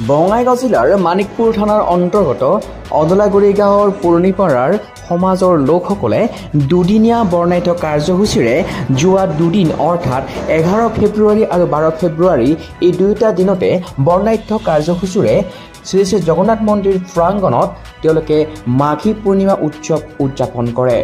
বঙাইগাঁও জিলাৰ মানিকপুৰ থানাৰ অন্তৰ্গত অদলাগুৰি গাঁৱৰ পুৰণিপাৰাৰ সমাজৰ লোকসকলে দুদিনীয়া বৰ্ণাঢ্য কাৰ্যসূচীৰে যোৱা দুদিন অৰ্থাৎ 11 ফেব্ৰুৱাৰী আৰু 12 ফেব্ৰুৱাৰী এই দুয়োটা দিনতে বৰ্ণাঢ্য কাৰ্যসূচীৰে শ্ৰী শ্ৰী জগন্নাথ মন্দিৰ প্ৰাংগণত তেওঁলোকে মাঘী পূৰ্ণিমা উৎসৱ উদযাপন কৰে।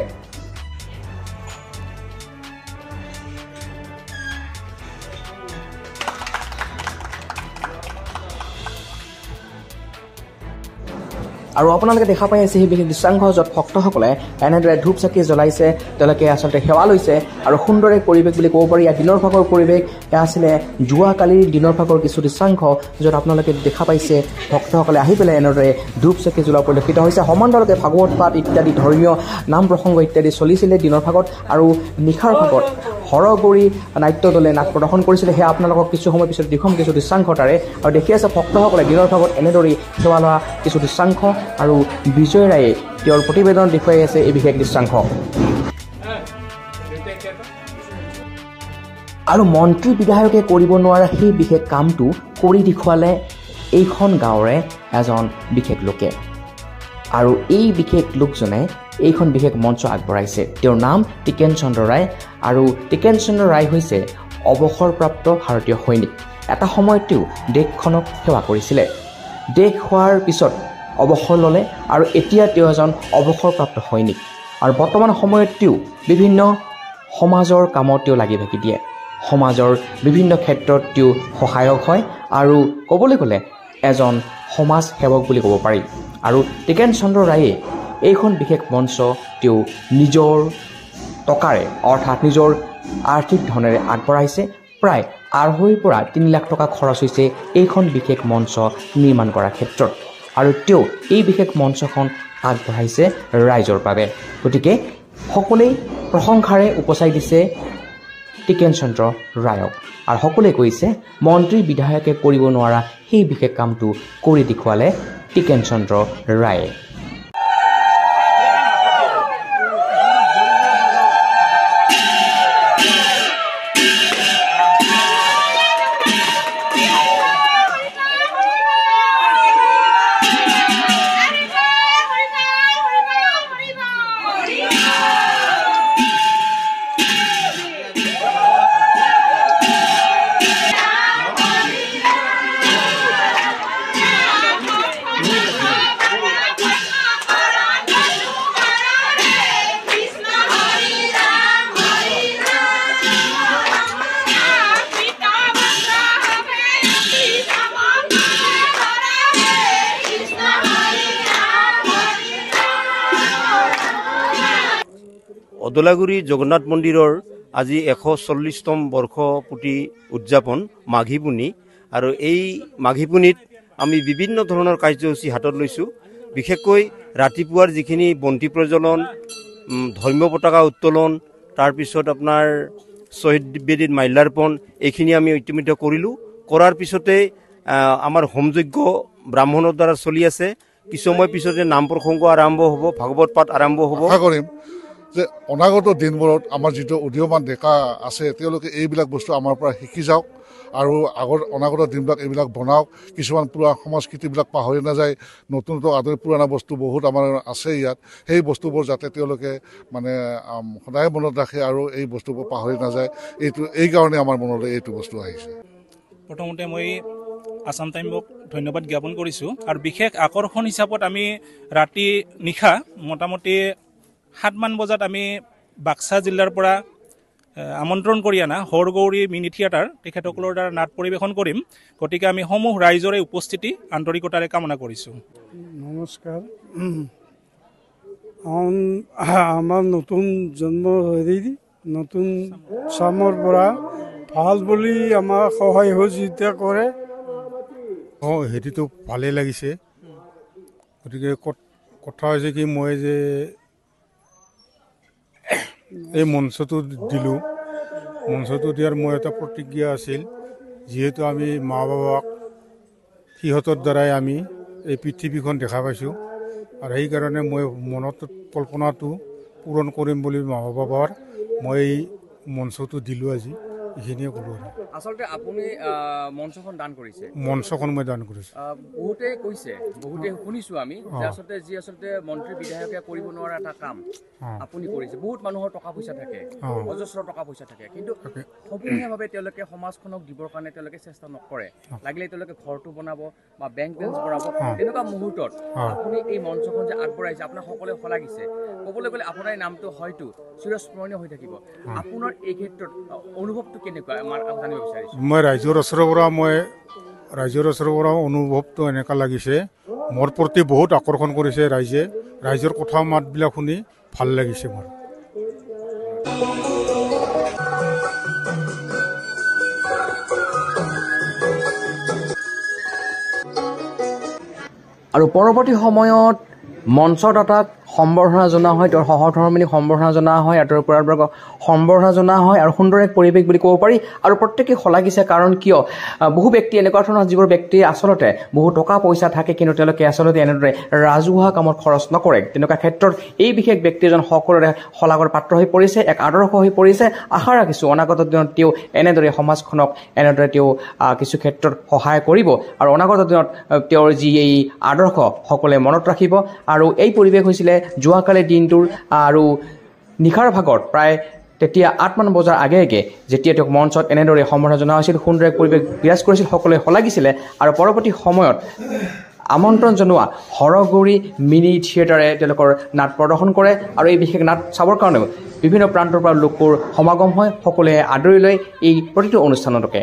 আৰু আপোনালোকে দেখা পাই আছে সেই বিশেষ দৃশ্যাংশ য'ত ভক্তসকলে এনেদৰে ধূপ চাকি জ্বলাইছে, তেওঁলোকে আচলতে সেৱা লৈছে আৰু সুন্দৰ এক পৰিৱেশ বুলি ক'ব পাৰি। ইয়াত দিনৰ ভাগৰ পৰিৱেশ এয়া আছিলে যোৱাকালিৰ দিনৰ ভাগৰ কিছু দৃশ্যাংশ য'ত আপোনালোকে দেখা পাইছে ভক্তসকলে আহি পেলাই এনেদৰে ধূপ চাকি জ্বলোৱা পৰিলক্ষিত হৈছে। সমান্তৰালকৈ ভাগৱত পাঠ ইত্যাদি ধৰ্মীয় নাম প্ৰসংগ ইত্যাদি চলিছিলে দিনৰ ভাগত, আৰু নিশাৰ ভাগত হৰগৌৰী নাট্য দলে নাট প্ৰদৰ্শন কৰিছিলে। সেয়া আপোনালোকক কিছু সময় পিছত দেখুৱাম কিছু দৃশ্যাংশ তাৰে। আৰু দেখি আছে ভক্তসকলে দিনৰ ভাগত এনেদৰেই সেৱা লোৱা কিছু দৃশ্যাংশ, আৰু বিজয় ৰায়ে তেওঁৰ প্ৰতিবেদন দেখুৱাই আছে এই বিশেষ দৃশ্যাংশ। আৰু মন্ত্ৰী বিধায়কে কৰিব নোৱাৰা সেই বিশেষ কামটো কৰি দেখুৱালে এইখন গাঁৱৰে এজন বিশেষ লোকে, আৰু এই বিশেষ লোকজনে এইখন বিশেষ মঞ্চ আগবঢ়াইছে। তেওঁৰ নাম টিকেন চন্দ্ৰ ৰায়, আৰু টিকেন চন্দ্ৰ ৰায় হৈছে অৱসৰপ্ৰাপ্ত ভাৰতীয় সৈনিক। এটা সময়ত তেওঁ দেশখনক সেৱা কৰিছিলে। দেশ হোৱাৰ পিছত অৱসৰ ল'লে, আৰু এতিয়া তেওঁ এজন অৱসৰপ্ৰাপ্ত সৈনিক, আৰু বৰ্তমান সময়ত তেওঁ বিভিন্ন সমাজৰ কামত তেওঁ লাগি ভাগি দিয়ে। সমাজৰ বিভিন্ন ক্ষেত্ৰত তেওঁ সহায়ক হয়, আৰু ক'বলৈ গ'লে এজন সমাজ সেৱক বুলি ক'ব পাৰি। আৰু টিকেন চন্দ্ৰ ৰায়ে এইখন বিশেষ মঞ্চ তেওঁ নিজৰ টকাৰে অৰ্থাৎ নিজৰ আৰ্থিক ধনেৰে আগবঢ়াইছে। প্ৰায় 2.5 পৰা 3 লাখ টকা খৰচ হৈছে এইখন বিশেষ মঞ্চ নিৰ্মাণ কৰাৰ ক্ষেত্ৰত, আৰু তেওঁ এই বিশেষ মঞ্চখন আগবঢ়াইছে ৰাইজৰ বাবে। গতিকে সকলোৱে প্ৰশংসাৰে উপচাই দিছে টিকেন চন্দ্ৰ ৰায়ক, আৰু সকলোৱে কৈছে মন্ত্ৰী বিধায়কে কৰিব নোৱাৰা সেই বিশেষ কামটো কৰি দেখুৱালে টিকেন চন্দ্ৰ ৰায়ে। অদলাগুৰি জগন্নাথ মন্দিৰৰ আজি 140তম বৰ্ষপূৰ্তি উদযাপন মাঘী পুৰ্ণি, আৰু এই মাঘী পুৰ্ণিত আমি বিভিন্ন ধৰণৰ কাৰ্যসূচী হাতত লৈছোঁ। বিশেষকৈ ৰাতিপুৱাৰ যিখিনি বন্তি প্ৰজ্বলন, ধৰ্মীয় পতাকা উত্তোলন, তাৰপিছত আপোনাৰ শ্বহীদ বেদীত মাল্যাৰ্পণ, এইখিনি আমি ইতিমধ্যে কৰিলোঁ। কৰাৰ পিছতে আমাৰ হোমযজ্ঞ ব্ৰাহ্মণৰ দ্বাৰা চলি আছে। কিছু সময় পিছতে নাম প্ৰসংগ আৰম্ভ হ'ব, ভাগৱত পাঠ আৰম্ভ হ'ব। আশা কৰিম যে অনাগত দিনবোৰত আমাৰ যিটো উদীয়মান ডেকা আছে তেওঁলোকে এইবিলাক বস্তু আমাৰ পৰা শিকি যাওক, আৰু অনাগত দিনবিলাক এইবিলাক বনাওক। কিছুমান পুৰা সংস্কৃতিবিলাক পাহৰি নাযায়, নতুন আদৰি পুৰণা বস্তু বহুত আমাৰ আছে ইয়াত। সেই বস্তুবোৰ যাতে তেওঁলোকে মানে সদায় মনত ৰাখে আৰু এই বস্তুবোৰ পাহৰি নাযায়, এইকাৰণে আমাৰ মনলৈ এইটো বস্তু আহিছে। প্ৰথমতে মই আছাম টাইমক ধন্যবাদ জ্ঞাপন কৰিছোঁ, আৰু বিশেষ আকৰ্ষণ হিচাপত আমি ৰাতি নিশা মোটামুটি 7মান বজাত আমি বাক্সা জিলাৰ পৰা আমন্ত্ৰণ কৰি অনা হৰগৌৰী মিনি থিয়েটাৰ তেখেতসকলৰ দ্বাৰা নাট পৰিৱেশন কৰিম। গতিকে আমি সমূহ ৰাইজৰে উপস্থিতি আন্তৰিকতাৰে কামনা কৰিছোঁ। নমস্কাৰ। আমাৰ নতুন জন্ম নতুন চামৰ পৰা ভাল বুলি আমাৰ সহায় সহযোগিতা কৰে। হেৰিটো ভালেই লাগিছে। গতিকে কথা হৈছে কি, মই যে এই মঞ্চটো দিলোঁ, মঞ্চটো দিয়াৰ মোৰ এটা প্ৰতিজ্ঞা আছিল, যিহেতু আমি মা বাবাক সিহঁতৰ দ্বাৰাই আমি এই পৃথিৱীখন দেখা পাইছোঁ, আৰু সেইকাৰণে মই মনত কল্পনাটো পূৰণ কৰিম বুলি মা বাবাৰ মই এই মঞ্চটো দিলোঁ আজি। এইখিনিয়ে ক'লোঁ আৰু আচলতে আপুনি মঞ্চখন দান কৰিছে মঞ্চখন মই দান কৰিছোঁ বহুতে কৈছে বহুতে শুনিছোঁ আমি যে আচলতে মন্ত্ৰী বিধায়কে কৰিব নোৱাৰা এটা কাম আপুনি কৰিছে বহুত মানুহৰ টকা পইচা থাকে অজস্ৰ টকা পইচা থাকে কিন্তু সমূহীয়াভাৱে তেওঁলোকে সমাজখনক দিবৰ কাৰণে তেওঁলোকে চেষ্টা নকৰে লাগিলে তেওঁলোকে ঘৰটো বনাব বা বেংক বেলেঞ্চ ভৰাব তেনেকুৱা মুহূৰ্তত আপুনি এই মঞ্চখন যে আগবঢ়াইছে আপোনাক সকলোৱে শলাগিছে ক'বলৈ গ'লে আপোনাৰ নামটো হয়তো চিৰস্মৰণীয় হৈ থাকিব আপোনাৰ এই ক্ষেত্ৰত অনুভৱটো কেনেকুৱা আমাৰ জানিব বিচাৰিছোঁ মই ৰাইজৰ ওচৰৰ পৰা অনুভৱটো এনেকুৱা লাগিছে মোৰ প্ৰতি বহুত আকৰ্ষণ কৰিছে ৰাইজৰ কথা মাতবিলাক শুনি ভাল লাগিছে মোৰ আৰু পৰৱৰ্তী সময়ত মঞ্চদাতাক সম্বৰ্ধনা জনোৱা হয় তেওঁৰ সহধৰ্মিনীক সম্বৰ্ধনা জনোৱা হয় আৰু তেওঁৰ পৰিয়ালবৰ্গক সম্বৰ্ধনা জনোৱা হয় আৰু সুন্দৰ এক পৰিৱেশ বুলি ক'ব পাৰি আৰু প্ৰত্যেকেই শলাগিছে কাৰণ কিয় বহু ব্যক্তি এনেকুৱা ধৰণৰ যিবোৰ ব্যক্তি আচলতে বহু টকা পইচা থাকে কিন্তু তেওঁলোকে আচলতে এনেদৰে ৰাজহুৱা কামত খৰচ নকৰে তেনেকুৱা ক্ষেত্ৰত এই বিশেষ ব্যক্তি এজন সকলোৰে শলাগৰ পাত্ৰ হৈ পৰিছে এক আদৰ্শ হৈ পৰিছে আশা ৰাখিছোঁ অনাগত দিনত তেওঁ এনেদৰে সমাজখনক এনেদৰে তেওঁ কিছু ক্ষেত্ৰত সহায় কৰিব আৰু অনাগত দিনত তেওঁৰ যি এই আদৰ্শ সকলোৱে মনত ৰাখিব আৰু এই পৰিৱেশ হৈছিলে যোৱাকালি দিনটোৰ আৰু নিশাৰ ভাগত প্ৰায় তেতিয়া 8 মান বজাৰ আগে যেতিয়া তেওঁক মঞ্চত এনেদৰে সম্বৰ্ধনা জনোৱা হৈছিল সুন্দৰ এক পৰিৱেশ বিৰাজ কৰিছিল সকলোৱে শলাগিছিলে আৰু পৰৱৰ্তী সময়ত আমন্ত্ৰণ জনোৱা হৰগুৰি মিনি থিয়েটাৰে তেওঁলোকৰ নাট প্ৰদৰ্শন কৰে আৰু এই বিশেষ নাট চাবৰ কাৰণেও বিভিন্ন প্ৰান্তৰ পৰা লোকৰ সমাগম হয় সকলোৱে আদৰি লৈ এই প্ৰতিটো অনুষ্ঠানলৈকে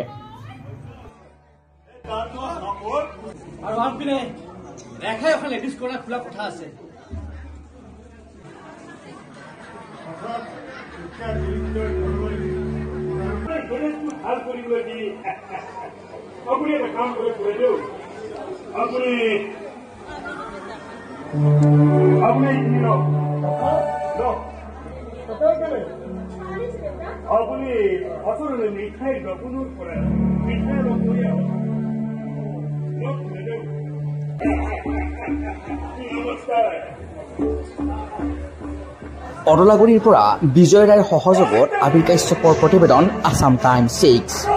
অদলাগুৰিৰ পৰা বিজয় ৰায়ৰ সহযোগত আবিৰ কাশ্যপৰ প্ৰতিবেদন আছাম টাইমছ 6